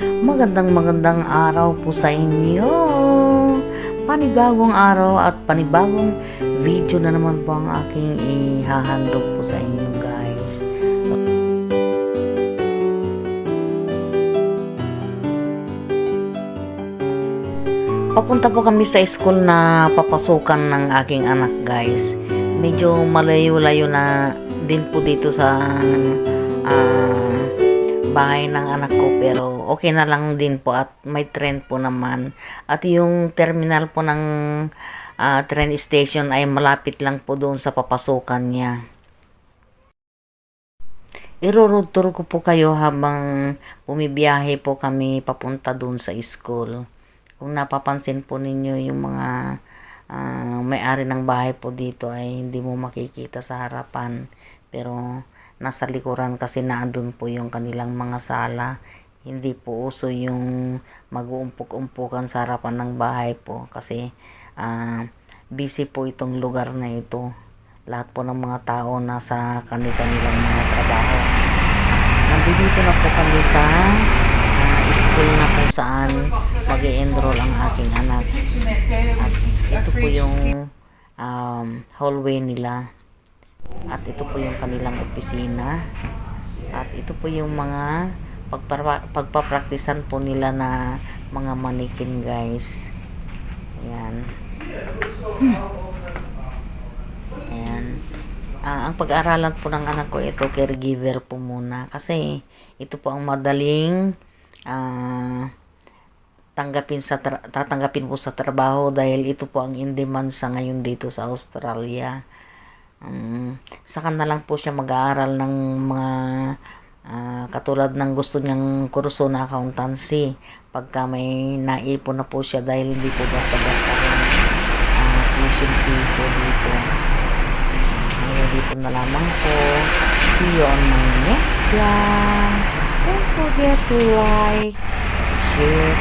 Magandang araw po sa inyo. Panibagong araw at panibagong video na naman po ang aking ihahandog po sa inyo, guys. Papunta po kami sa school na papasukan ng aking anak, guys. Medyo malayo-layo na din po dito sa bahay ng anak ko, pero okay na lang din po at may train po naman. At yung terminal po ng train station ay malapit lang po doon sa papasukan niya. Iro-road tour ko po kayo habang bumibiyahe po kami papunta doon sa school. Kung napapansin po ninyo yung mga may-ari ng bahay po dito ay hindi mo makikita sa harapan, pero nasa likuran kasi naandun po yung kanilang mga sala. Hindi po uso yung mag-uumpok-umpukan sa harapan ng bahay po kasi busy po itong lugar na ito. Lahat po ng mga tao nasa kanilang mga trabaho. Nandito na po kami sa school na kung saan mag-i-enroll ang aking anak. At ito po yung hallway nila. At ito po yung kanilang opisina. At ito po yung mga pagpapraktisan po nila na mga mannequin, guys. Ayan. Ayan. Ang pag-aaralan po ng anak ko, ito caregiver po muna. Kasi ito po ang madaling tatanggapin po sa trabaho dahil ito po ang in-demand sa ngayon dito sa Australia. Saka na lang po siya mag-aaral ng mga katulad ng gusto niyang kurso na accountancy pagka may naipon na po siya, dahil hindi po basta-basta tuition fee po dito. Dito na lamang po. See you on my next vlog. Don't forget to like, share,